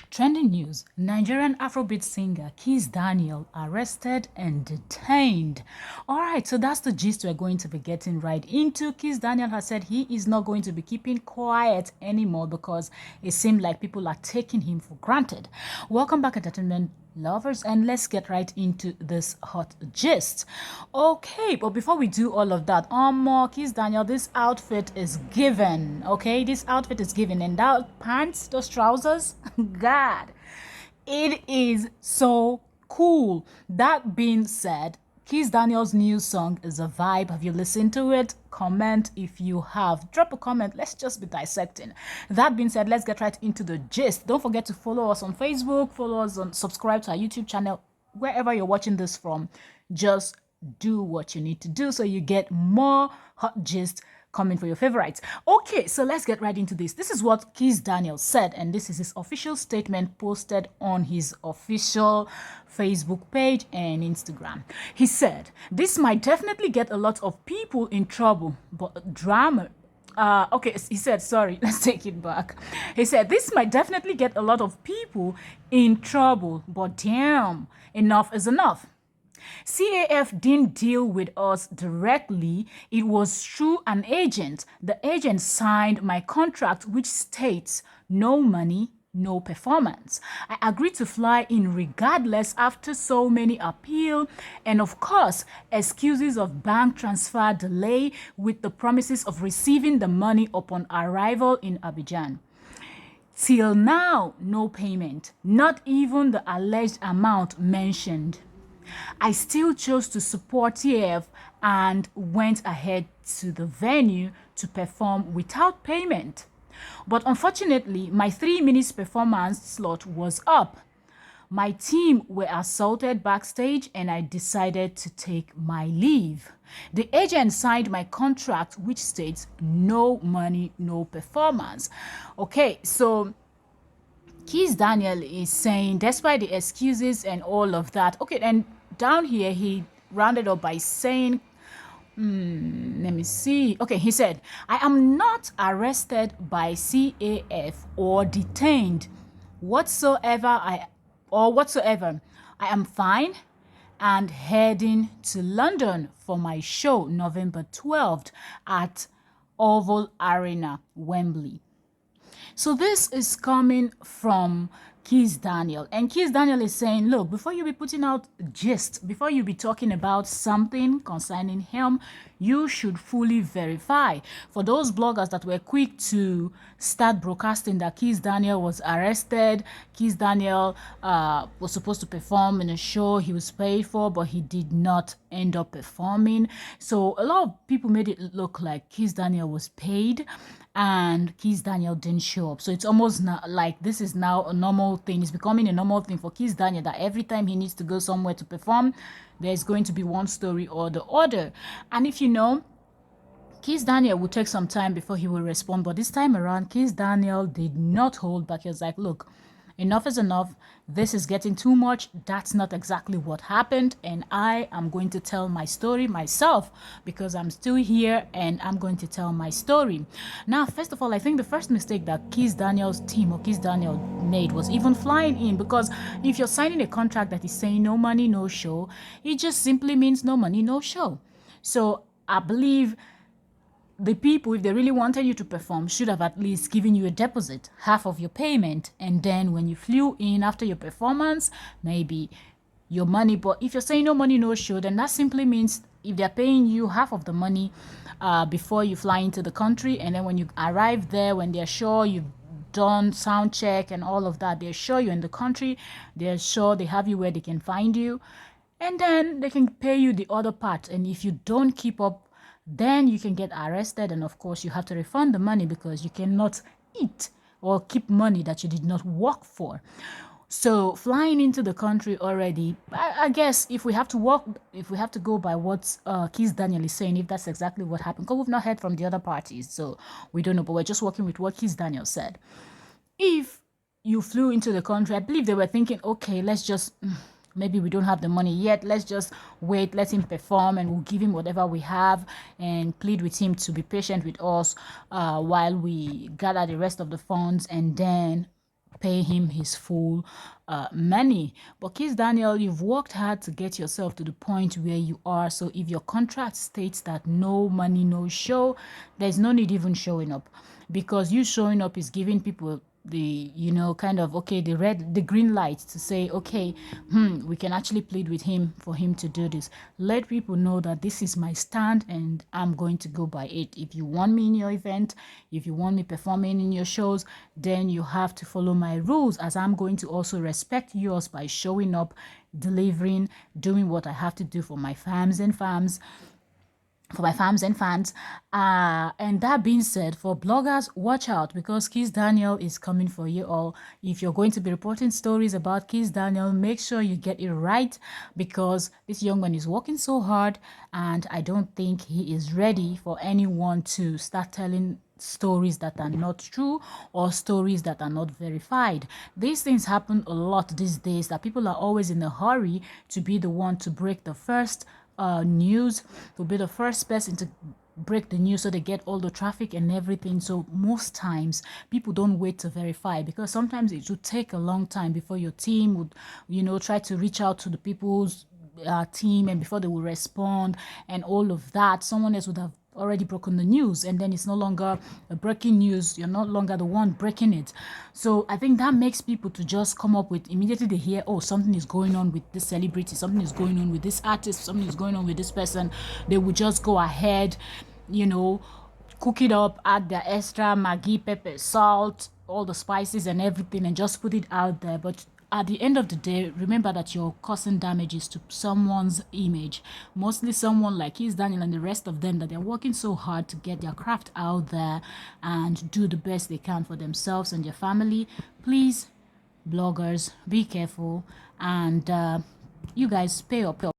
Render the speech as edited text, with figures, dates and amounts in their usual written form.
Trending news, Nigerian Afrobeat singer Kizz Daniel arrested and detained. All right, so that's the gist we're going to be getting right into. Kizz Daniel has said he is not going to be keeping quiet anymore because it seemed like people are taking him for granted. Welcome back, entertainment lovers, and let's get right into this hot gist. Okay, but before we do all of that, Kizz Daniel, this outfit is given. Okay, this outfit is given, and that pants, those trousers, God, it is so cool. That being said, Kizz Daniel's new song is a vibe. Have you listened to it? Comment if you have. Drop a comment. Let's just be dissecting. That being said, let's get right into the gist. Don't forget to follow us on Facebook, follow us on, subscribe to our YouTube channel, wherever you're watching this from. Just do what you need to do so you get more hot gist coming for your favorites. Okay, so let's get right into this. This is what Kizz Daniel said, and this is his official statement posted on his official Facebook page and Instagram. He said, "This might definitely get a lot of people in trouble, but drama." Okay, he said, sorry, let's take it back. He said, "This might definitely get a lot of people in trouble, but damn, enough is enough. CAF didn't deal with us directly. It was through an agent. The agent signed my contract, which states no money, no performance. I agreed to fly in regardless after so many appeal and, of course, excuses of bank transfer delay with the promises of receiving the money upon arrival in Abidjan. Till now, no payment, not even the alleged amount mentioned. I still chose to support TF and went ahead to the venue to perform without payment. But unfortunately, my 3 minutes performance slot was up. My team were assaulted backstage and I decided to take my leave. The agent signed my contract, which states no money, no performance." Okay, so Kizz Daniel is saying, despite the excuses and all of that, okay, and down here he rounded up by saying, let me see. Okay, he said, "I am not arrested by CAF or detained whatsoever. I am fine and heading to London for my show November 12th at Oval Arena, Wembley." So this is coming from Kizz Daniel. And Kizz Daniel is saying, look, before you be putting out gist, before you be talking about something concerning him, you should fully verify. For those bloggers that were quick to start broadcasting that Kizz Daniel was arrested, Kizz Daniel was supposed to perform in a show he was paid for, but he did not end up performing. So a lot of people made it look like Kizz Daniel was paid and Kizz Daniel didn't show up. So it's almost not like this is now a normal thing. It's becoming a normal thing for Kizz Daniel that every time he needs to go somewhere to perform, there's going to be one story or the other. And if you know, Kizz Daniel will take some time before he will respond. But this time around, Kizz Daniel did not hold back. He was like, look, enough is enough. This is getting too much. That's not exactly what happened. And I am going to tell my story myself because I'm still here and I'm going to tell my story. Now, first of all, I think the first mistake that Kizz Daniel's team or Kizz Daniel made was even flying in, because if you're signing a contract that is saying no money, no show, it just simply means no money, no show. So I believe the people, if they really wanted you to perform, should have at least given you a deposit, half of your payment, and then when you flew in after your performance, maybe your money. But if you're saying no money, no show, then that simply means if they're paying you half of the money before you fly into the country, and then when you arrive there, when they're sure you've done sound check and all of that, they're sure you're in the country, they're sure they have you where they can find you, and then they can pay you the other part. And if you don't keep up, then you can get arrested, and of course you have to refund the money because you cannot eat or keep money that you did not work for. So flying into the country already, I guess if we have to go by what Kizz Daniel is saying, if that's exactly what happened, because we've not heard from the other parties, so we don't know, but we're just working with what Kizz Daniel said. If you flew into the country, I believe they were thinking, okay, let's just maybe we don't have the money yet, let's just wait, let him perform, and we'll give him whatever we have and plead with him to be patient with us while we gather the rest of the funds, and then pay him his full money. But Kizz Daniel, you've worked hard to get yourself to the point where you are. So if your contract states that no money, no show, there's no need even showing up, because you showing up is giving people the, kind of, okay, the green light to say, okay, we can actually plead with him for him to do this. Let people know that this is my stand and I'm going to go by it. If you want me in your event, if you want me performing in your shows, then you have to follow my rules, as I'm going to also respect yours by showing up, delivering, doing what I have to do for my fans and fans, and that being said, for bloggers, watch out, because Kizz Daniel is coming for you all. If you're going to be reporting stories about Kizz Daniel, make sure you get it right, because this young man is working so hard, and I don't think he is ready for anyone to start telling stories that are not true or stories that are not verified. These things happen a lot these days, that people are always in a hurry to be the one to break the first news, to be the first person to break the news so they get all the traffic and everything. So most times people don't wait to verify, because sometimes it would take a long time before your team would, try to reach out to the people's team, and before they will respond and all of that, someone else would have already broken the news, and then it's no longer a breaking news. You're no longer the one breaking it. So I think that makes people to just come up with, immediately they hear, oh, something is going on with this celebrity, something is going on with this artist, something is going on with this person, they will just go ahead, cook it up, add their extra maggi, pepper, salt, all the spices and everything, and just put it out there. But at the end of the day, remember that you're causing damages to someone's image, mostly someone like Kizz Daniel and the rest of them, that they're working so hard to get their craft out there and do the best they can for themselves and their family. Please, bloggers, be careful, and you guys pay up.